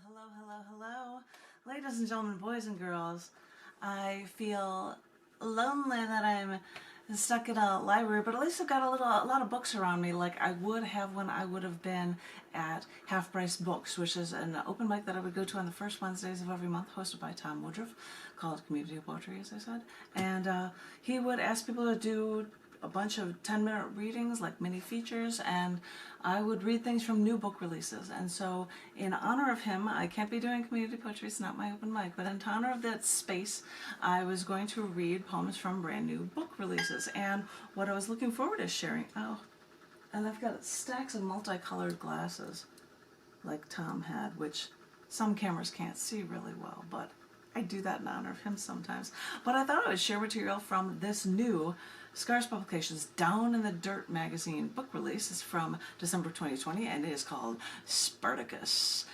Hello, hello, hello. Ladies and gentlemen, boys and girls, I feel lonely that I'm stuck in a library, but at least I've got a lot of books around me like I would have when I would have been at Half Price Books, which is an open mic that I would go to on the first Wednesdays of every month, hosted by Tom Woodruff, called Community of Poetry, as I said. And he would ask people to do a bunch of 10-minute readings, like mini features, and I would read things from new book releases. And so in honor of him, I can't be doing community poetry, it's not my open mic, but in honor of that space, I was going to read poems from brand new book releases. And what I was looking forward to sharing, and I've got stacks of multicolored glasses like Tom had, which some cameras can't see really well, but I do that in honor of him sometimes. But I thought I would share material from this new Scars Publications Down in the Dirt magazine book release. It's from December 2020 and it is called Spartacus.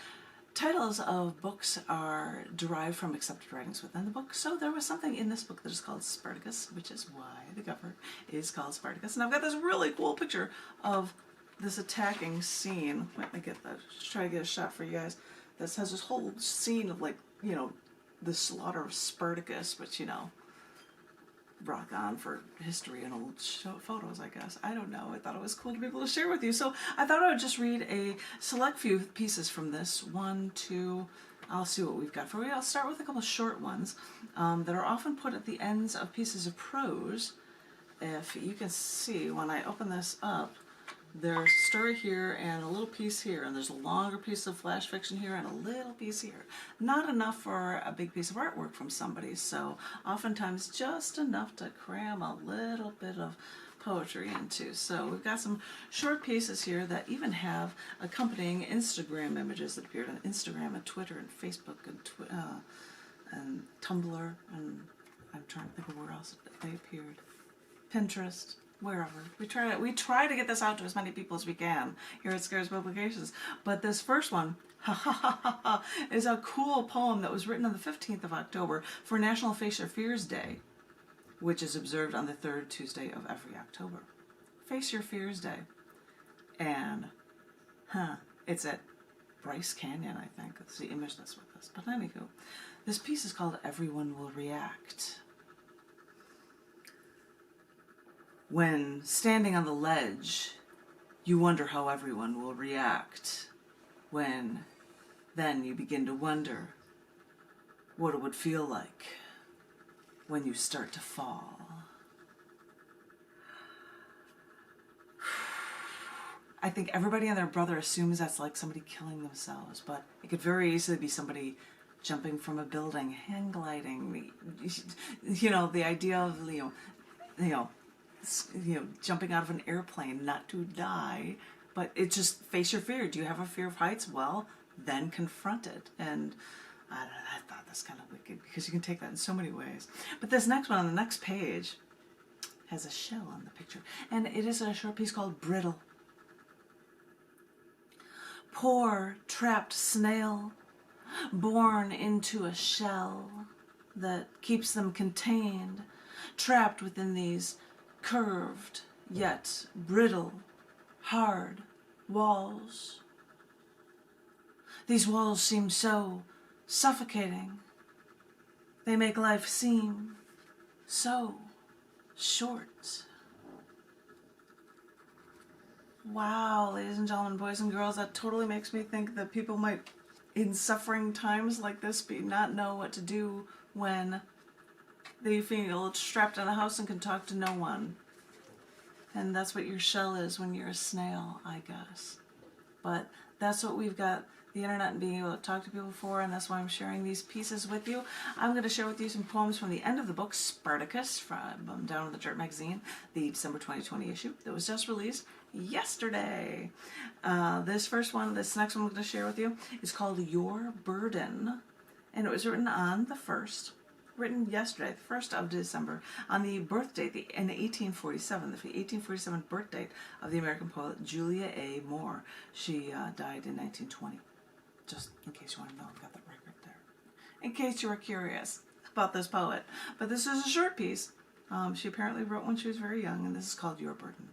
Titles of books are derived from accepted writings within the book, so there was something in this book that is called Spartacus, which is why the cover is called Spartacus. And I've got this really cool picture of this attacking scene. Let me get that, try to get a shot for you guys. This has this whole scene of, like, you know, the slaughter of Spartacus, which, you know, rock on for history and old photos, I guess. I don't know. I thought it was cool to be able to share with you. So I thought I would just read a select few pieces from this. One, two, I'll see what we've got for you. I'll start with a couple short ones that are often put at the ends of pieces of prose. If you can see, when I open this up, there's a story here and a little piece here, and there's a longer piece of flash fiction here and a little piece here. Not enough for a big piece of artwork from somebody, so oftentimes just enough to cram a little bit of poetry into. So we've got some short pieces here that even have accompanying Instagram images that appeared on Instagram and Twitter and Facebook and Tumblr, and I'm trying to think of where else they appeared. Pinterest. Wherever. We try to get this out to as many people as we can here at Scars Publications. But this first one, is a cool poem that was written on the 15th of October for National Face Your Fears Day, which is observed on the third Tuesday of every October. Face Your Fears Day. And, it's at Bryce Canyon, I think. That's the image that's with us. But anywho, this piece is called Everyone Will React. When standing on the ledge, you wonder how everyone will react. When then you begin to wonder what it would feel like when you start to fall. I think everybody and their brother assumes that's like somebody killing themselves, but it could very easily be somebody jumping from a building, hang gliding. You know, the idea of, you know, jumping out of an airplane, not to die, but it's just face your fear. Do you have a fear of heights? Well, then confront it. And I don't know, I thought that's kind of wicked because you can take that in so many ways. But this next one on the next page has a shell on the picture, and it is a short piece called Brittle. Poor trapped snail, born into a shell that keeps them contained, trapped within these curved yet brittle, hard walls. These walls seem so suffocating. They make life seem so short. Wow, ladies and gentlemen, boys and girls, that totally makes me think that people might, in suffering times like this, not know what to do when they feel strapped in a house and can talk to no one. And that's what your shell is when you're a snail, I guess. But that's what we've got the internet and being able to talk to people for, and that's why I'm sharing these pieces with you. I'm going to share with you some poems from the end of the book, Spartacus, from Down in the Dirt magazine, the December 2020 issue that was just released yesterday. This next one I'm going to share with you is called Your Burden, and it was written on the 1st. Written yesterday, the 1st of December, on the birth date, in 1847, the 1847 birth date of the American poet Julia A. Moore. She died in 1920. Just in case you want to know, I've got that record there. In case you were curious about this poet. But this is a short piece. She apparently wrote when she was very young, and this is called Your Burden.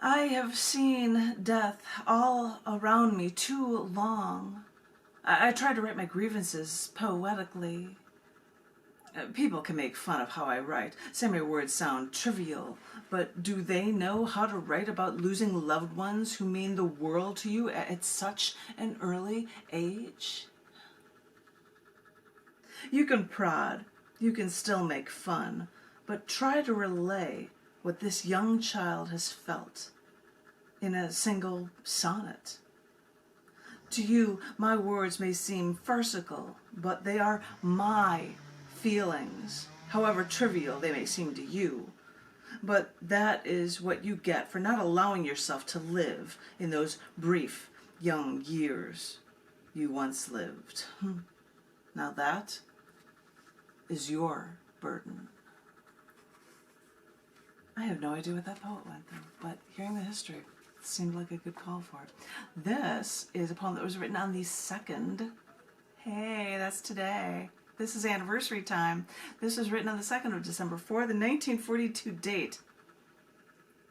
I have seen death all around me too long. I try to write my grievances poetically. People can make fun of how I write, say my words sound trivial, but do they know how to write about losing loved ones who mean the world to you at such an early age? You can prod, you can still make fun, but try to relay what this young child has felt in a single sonnet. To you, my words may seem farcical, but they are my feelings, however trivial they may seem to you. But that is what you get for not allowing yourself to live in those brief young years you once lived. Now that is your burden. I have no idea what that poet went through, but hearing the history seemed like a good call for it. This is a poem that was written on the 2nd. Hey, that's today. This is anniversary time. This was written on the 2nd of December for the 1942 date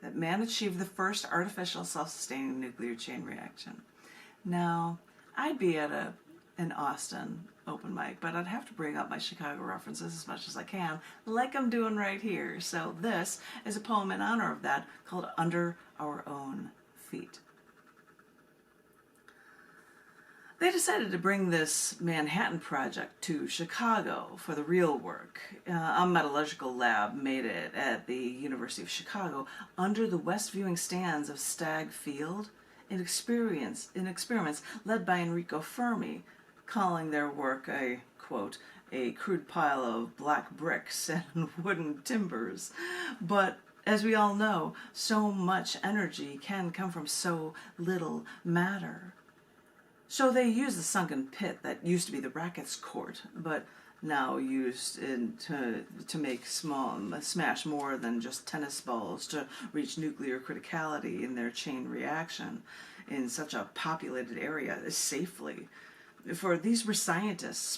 that man achieved the first artificial self-sustaining nuclear chain reaction. Now, I'd be at an Austin open mic, but I'd have to bring up my Chicago references as much as I can, like I'm doing right here. So this is a poem in honor of that called Under Our Own Feet. They decided to bring this Manhattan project to Chicago for the real work. A metallurgical lab made it at the University of Chicago under the west viewing stands of Stagg Field in experiments led by Enrico Fermi, calling their work a, quote, a crude pile of black bricks and wooden timbers. But as we all know, so much energy can come from so little matter. So they used the sunken pit that used to be the rackets court, but now used to make smash more than just tennis balls to reach nuclear criticality in their chain reaction in such a populated area safely. For these were scientists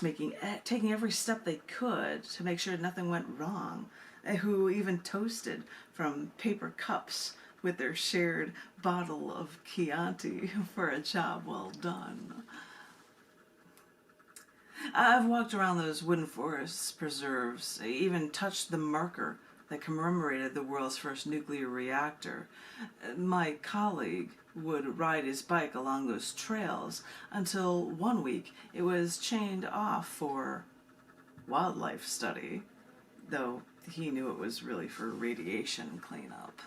taking every step they could to make sure nothing went wrong, who even toasted from paper cups with their shared bottle of Chianti for a job well done. I've walked around those wooden forest preserves, even touched the marker that commemorated the world's first nuclear reactor. My colleague would ride his bike along those trails until one week it was chained off for wildlife study, though he knew it was really for radiation cleanup.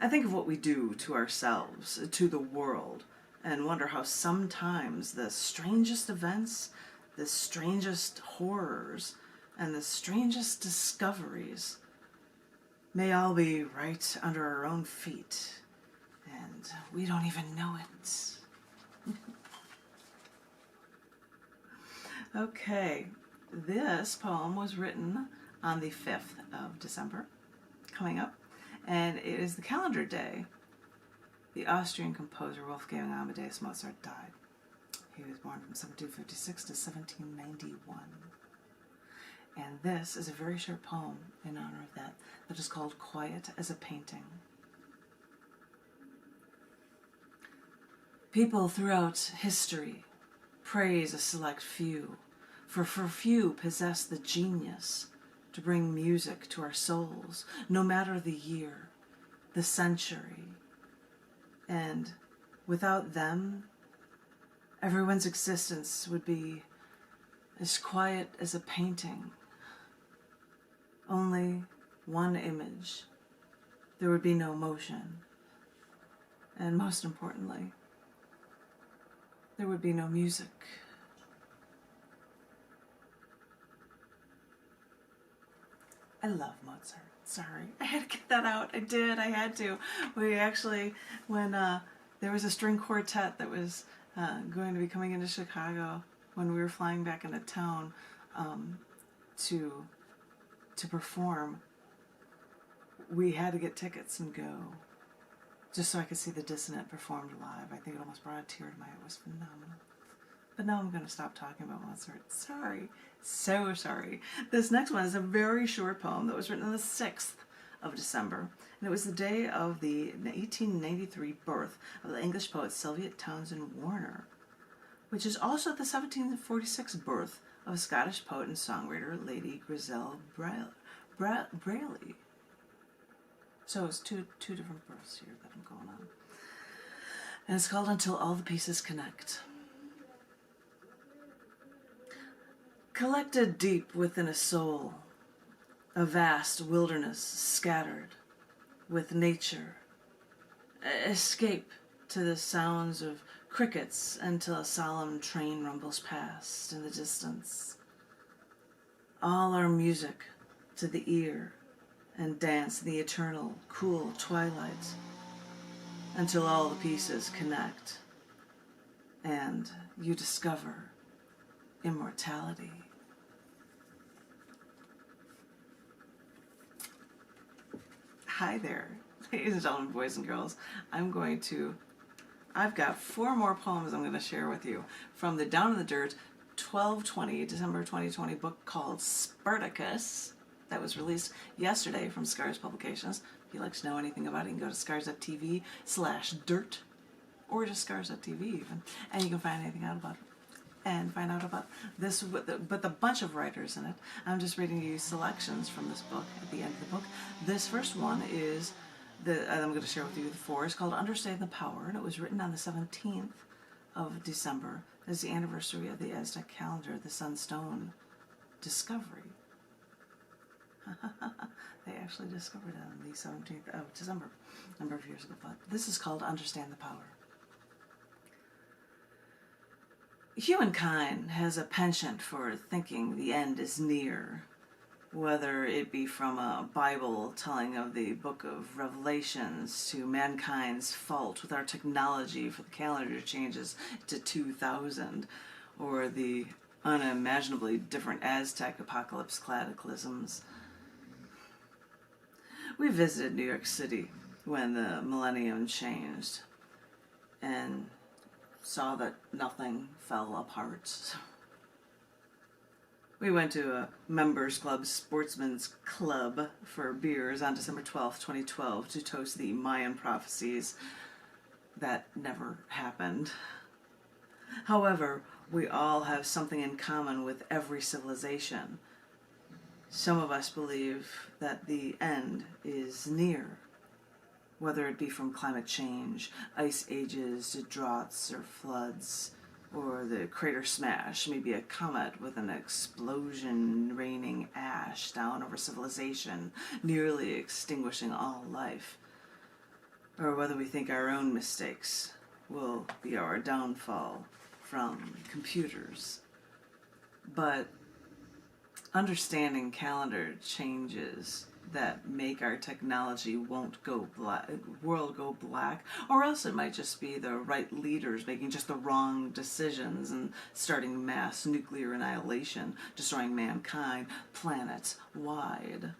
I think of what we do to ourselves, to the world, and wonder how sometimes the strangest events, the strangest horrors, and the strangest discoveries may all be right under our own feet, and we don't even know it. Okay, this poem was written on the 5th of December, coming up, and it is the calendar day the Austrian composer Wolfgang Amadeus Mozart died. He was born from 1756 to 1791. And this is a very short poem in honor of that is called Quiet as a Painting. People throughout history praise a select few, for few possess the genius to bring music to our souls, no matter the year, the century. And without them, everyone's existence would be as quiet as a painting. Only one image. There would be no motion. And most importantly, there would be no music. I love Mozart. Sorry, I had to get that out. I had to. We actually, when there was a string quartet that was going to be coming into Chicago when we were flying back into town to perform, we had to get tickets and go just so I could see the Dissonant performed live. I think it almost brought a tear to my eye. It was phenomenal. But now I'm going to stop talking about Mozart. Sorry. So sorry. This next one is a very short poem that was written on the 6th of December, and it was the day of the 1893 birth of the English poet Sylvia Townsend Warner, which is also the 1746 birth of Scottish poet and songwriter Lady Grizzel Brayley. So it's two different births here that I'm going on. And it's called Until All the Pieces Connect. Collected deep within a soul, a vast wilderness scattered with nature. Escape to the sounds of crickets until a solemn train rumbles past in the distance. All our music to the ear and dance in the eternal, cool twilight until all the pieces connect and you discover immortality. Hi there, ladies and gentlemen, boys and girls. I've got 4 more poems I'm going to share with you from the Down in the Dirt 12/20, December 2020 book called Spartacus that was released yesterday from Scars Publications. If you'd like to know anything about it, you can go to scars.tv/dirt or just scars.tv even, and you can find anything out about it and find out about this with a bunch of writers in it. I'm just reading you selections from this book at the end of the book. This first one is I'm going to share with you the 4. It's called Understand the Power, and it was written on the 17th of December. It's the anniversary of the Aztec calendar, the Sunstone discovery. They actually discovered it on the 17th of December, a number of years ago. But this is called Understand the Power. Humankind has a penchant for thinking the end is near, whether it be from a Bible telling of the book of Revelations to mankind's fault with our technology for the calendar changes to 2000, or the unimaginably different Aztec apocalypse cataclysms. We visited New York City when the millennium changed and saw that nothing fell apart. We went to a members club, sportsman's club, for beers on December 12th, 2012 to toast the Mayan prophecies that never happened. However, we all have something in common with every civilization. Some of us believe that the end is near, whether it be from climate change, ice ages to droughts or floods, or the crater smash, maybe a comet with an explosion raining ash down over civilization, nearly extinguishing all life. Or whether we think our own mistakes will be our downfall from computers. But understanding calendar changes that make our technology world go black, or else it might just be the right leaders making just the wrong decisions and starting mass nuclear annihilation, destroying mankind planets wide.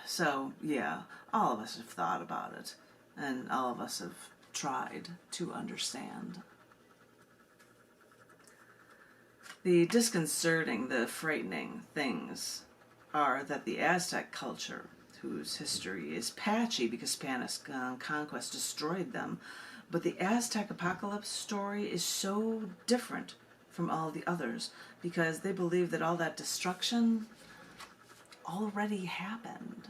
So yeah, all of us have thought about it, and all of us have tried to understand. The disconcerting, the frightening things are that the Aztec culture, whose history is patchy because Spanish conquest destroyed them, but the Aztec apocalypse story is so different from all the others because they believe that all that destruction already happened.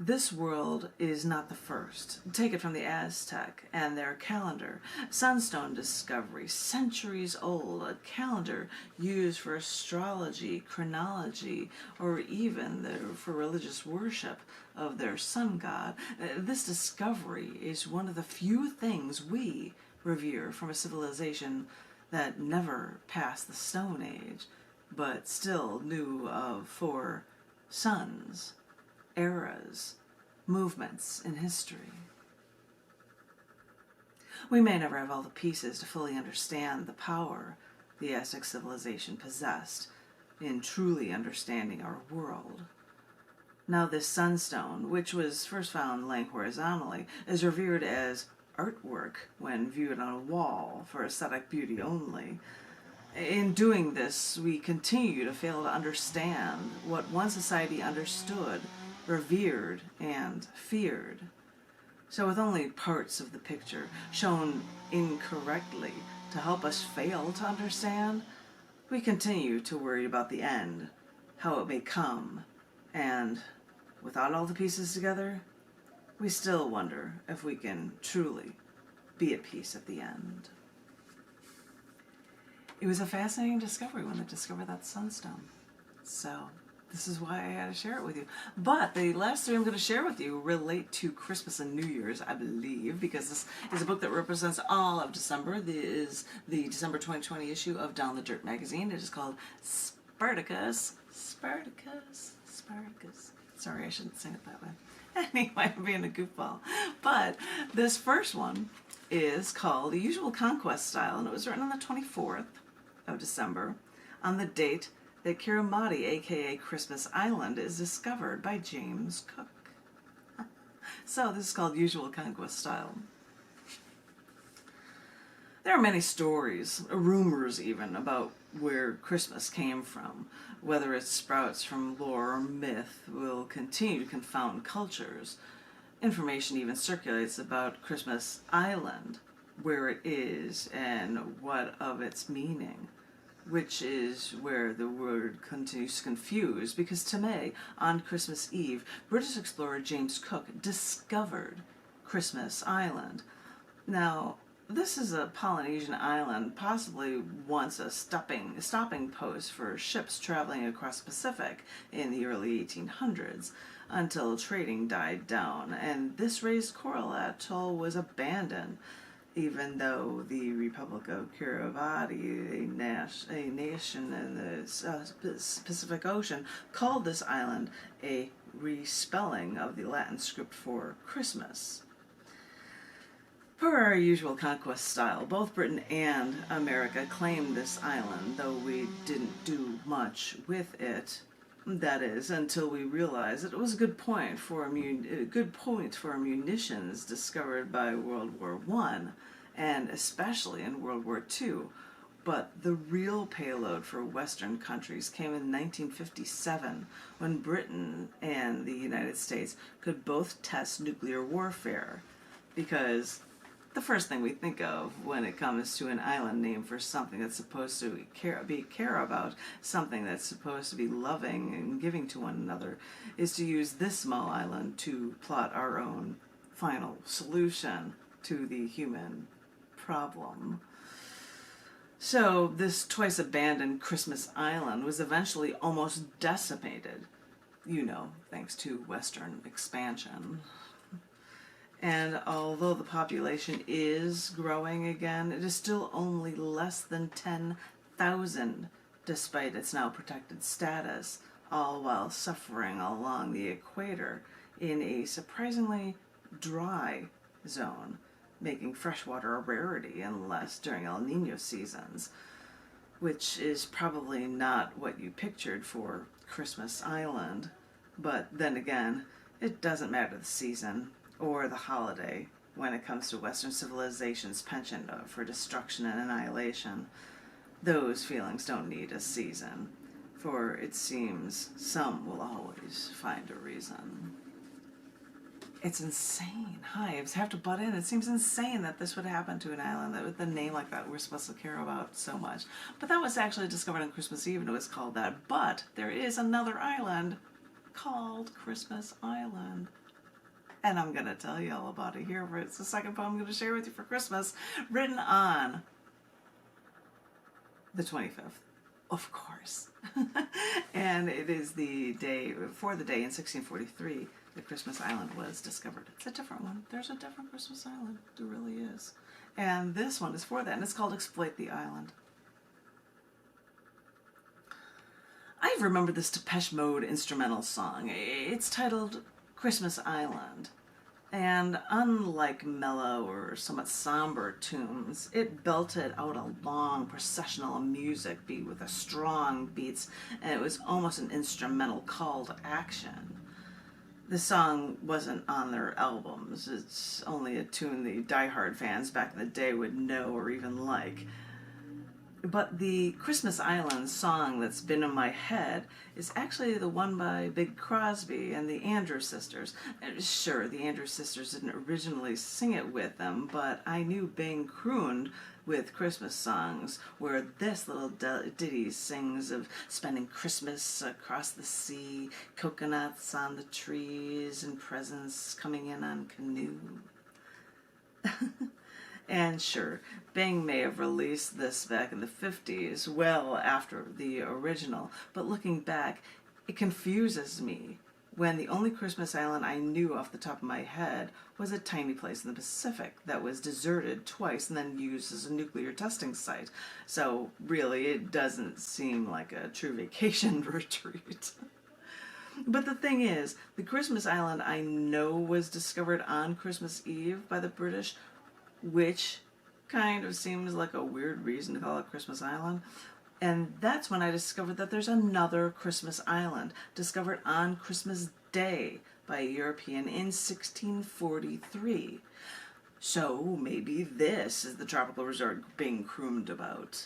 This world is not the first. Take it from the Aztec and their calendar. Sunstone discovery, centuries old, a calendar used for astrology, chronology, or even for religious worship of their sun god. This discovery is one of the few things we revere from a civilization that never passed the Stone Age, but still knew of 4 suns, eras, movements in history. We may never have all the pieces to fully understand the power the Aztec civilization possessed in truly understanding our world. Now this sunstone, which was first found laying horizontally, is revered as artwork when viewed on a wall for aesthetic beauty only. In doing this, we continue to fail to understand what one society understood, revered, and feared. So with only parts of the picture shown incorrectly to help us fail to understand, we continue to worry about the end, how it may come, and without all the pieces together, we still wonder if we can truly be at peace at the end. It was a fascinating discovery when they discovered that sunstone. So this is why I had to share it with you. But the last three I'm going to share with you relate to Christmas and New Year's, I believe, because this is a book that represents all of December. This is the December 2020 issue of Down the Dirt magazine. It is called Spartacus. Spartacus. Spartacus. Sorry, I shouldn't sing it that way. Anyway, I'm being a goofball. But this first one is called The Usual Conquest Style, and it was written on the 24th of December, on the date that Kiribati, aka Christmas Island, is discovered by James Cook. So this is called Usual Conquest Style. There are many stories, rumors even, about where Christmas came from. Whether it sprouts from lore or myth will continue to confound cultures. Information even circulates about Christmas Island, where it is and what of its meaning, which is where the word continues to confuse, because today, on Christmas Eve, British explorer James Cook discovered Christmas Island. Now, this is a Polynesian island, possibly once a stopping post for ships traveling across the Pacific in the early 1800s, until trading died down, and this raised coral atoll was abandoned, even though the Republic of Kiribati, a nation in the Pacific Ocean, called this island a respelling of the Latin script for Christmas. Per our usual conquest style, both Britain and America claimed this island, though we didn't do much with it. That is, until we realized that it was a good point for munitions discovered by World War I, and especially in World War II. But the real payload for Western countries came in 1957, when Britain and the United States could both test nuclear warfare, because the first thing we think of when it comes to an island name for something that's supposed to care about, something that's supposed to be loving and giving to one another, is to use this small island to plot our own final solution to the human problem. So this twice abandoned Christmas Island was eventually almost decimated, thanks to Western expansion. And although the population is growing again, it is still only less than 10,000, despite its now protected status, all while suffering along the equator in a surprisingly dry zone, making freshwater a rarity unless during El Niño seasons, which is probably not what you pictured for Christmas Island. But then again, it doesn't matter the season or the holiday when it comes to Western civilization's penchant for destruction and annihilation. Those feelings don't need a season, for it seems some will always find a reason. It's insane. Hives have to butt in. It seems insane that this would happen to an island that with a name like that we're supposed to care about so much. But that was actually discovered on Christmas Eve, and it was called that. But there is another island called Christmas Island. And I'm going to tell you all about it here. It's the second poem I'm going to share with you for Christmas, written on the 25th, of course. And it is the day in 1643 that Christmas Island was discovered. It's a different one. There's a different Christmas Island. There really is. And this one is for that, and it's called Exploit the Island. I remember this Depeche Mode instrumental song. It's titled Christmas Island, and unlike mellow or somewhat somber tunes, it belted out a long processional music beat with a strong beats, and it was almost an instrumental call to action. The song wasn't on their albums. It's only a tune the diehard fans back in the day would know or even like. But the Christmas Island song that's been in my head is actually the one by Big Crosby and the Andrews Sisters. Sure, the Andrews Sisters didn't originally sing it with them, but I knew Bing crooned with Christmas songs, where this little ditty sings of spending Christmas across the sea, coconuts on the trees, and presents coming in on canoe. And sure, Bing may have released this back in the 50s, well after the original, but looking back, it confuses me when the only Christmas island I knew off the top of my head was a tiny place in the Pacific that was deserted twice and then used as a nuclear testing site. So really, it doesn't seem like a true vacation retreat. But the thing is, the Christmas island I know was discovered on Christmas Eve by the British, which kind of seems like a weird reason to call it Christmas Island. And that's when I discovered that there's another Christmas island, discovered on Christmas Day by a European in 1643. So maybe this is the tropical resort being crooned about.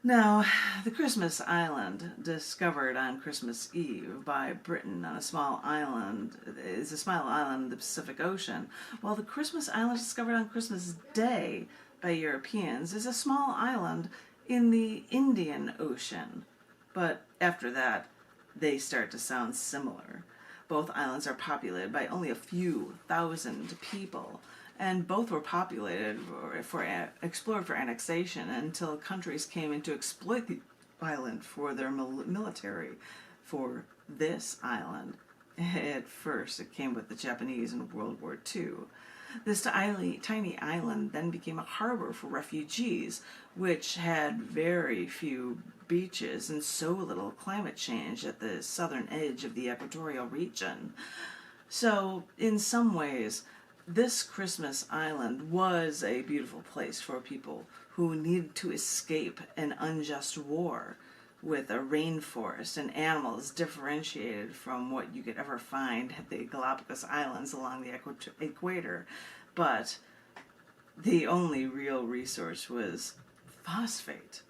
Now, the Christmas Island, discovered on Christmas Eve by Britain on a small island, is a small island in the Pacific Ocean, while the Christmas Island discovered on Christmas Day by Europeans is a small island in the Indian Ocean. But after that, they start to sound similar. Both islands are populated by only a few thousand people, and both were populated explored for annexation until countries came in to exploit the island for their military. For this island, at first it came with the Japanese in World War II. This tiny island then became a harbor for refugees, which had very few beaches and so little climate change at the southern edge of the equatorial region. So, in some ways, this Christmas island was a beautiful place for people who needed to escape an unjust war, with a rainforest and animals differentiated from what you could ever find at the Galapagos Islands along the equator. But the only real resource was phosphate,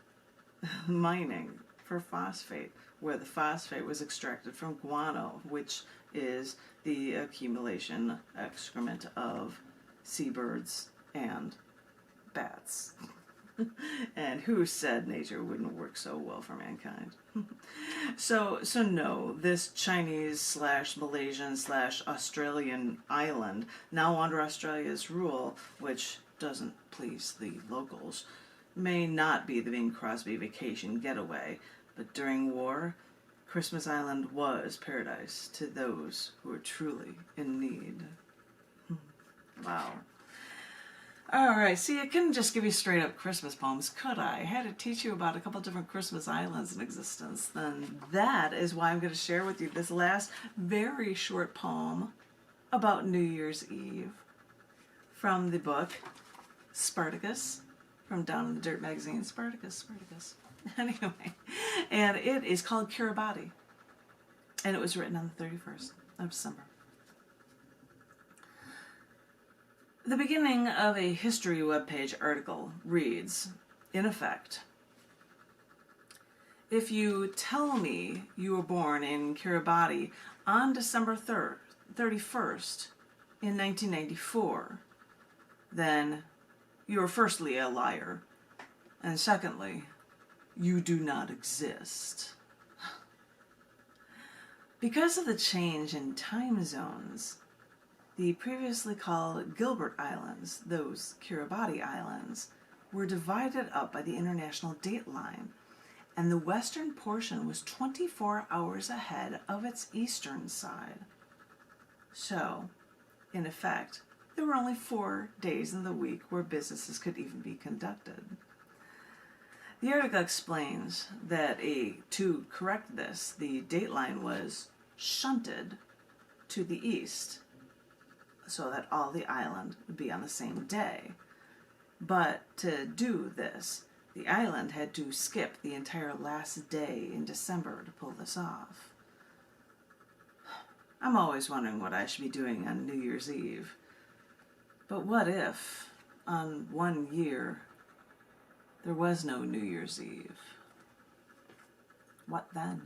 mining for phosphate, where the phosphate was extracted from guano, which is the accumulation excrement of seabirds and bats. And who said nature wouldn't work so well for mankind? So no, this Chinese / Malaysian / Australian island, now under Australia's rule, which doesn't please the locals, may not be the Bing Crosby vacation getaway, but during war, Christmas Island was paradise to those who were truly in need. Wow. Alright, see, I couldn't just give you straight up Christmas poems, could I? I had to teach you about a couple different Christmas islands in existence. Then that is why I'm going to share with you this last very short poem about New Year's Eve from the book Spartacus, from Down in the Dirt magazine. Spartacus. Anyway, and it is called Kiribati, and it was written on the 31st of December. The beginning of a history webpage article reads, in effect, if you tell me you were born in Kiribati on December 31st in 1994, then you are firstly a liar, and secondly, you do not exist. Because of the change in time zones, the previously called Gilbert Islands, those Kiribati Islands, were divided up by the international date line, and the western portion was 24 hours ahead of its eastern side. So, in effect, there were only 4 days in the week where businesses could even be conducted. The article explains that to correct this, the dateline was shunted to the east so that all the island would be on the same day. But to do this, the island had to skip the entire last day in December to pull this off. I'm always wondering what I should be doing on New Year's Eve. But what if, on 1 year, There was no New Year's Eve. What then?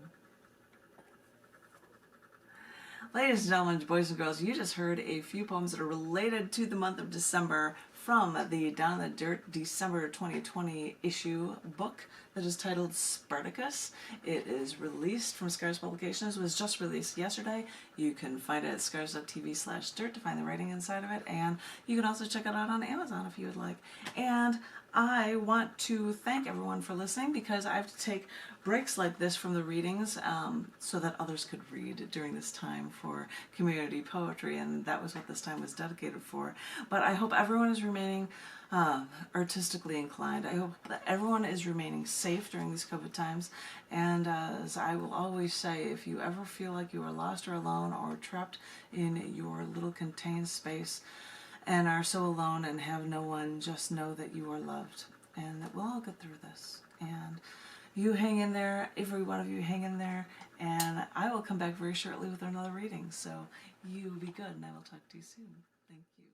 Ladies and gentlemen, boys and girls, you just heard a few poems that are related to the month of December from the Down in the Dirt December 2020 issue book that is titled Spartacus. It is released from Scars Publications. It was just released yesterday. You can find it at scars.tv/dirt to find the writing inside of it, and you can also check it out on Amazon if you would like. And I want to thank everyone for listening, because I have to take breaks like this from the readings so that others could read during this time for community poetry, and that was what this time was dedicated for. But I hope everyone is remaining artistically inclined. I hope that everyone is remaining safe during these COVID times, and as I will always say, if you ever feel like you are lost or alone or trapped in your little contained space and are so alone and have no one, just know that you are loved and that we'll all get through this. And you hang in there, every one of you hang in there, and I will come back very shortly with another reading. So you be good, and I will talk to you soon. Thank you.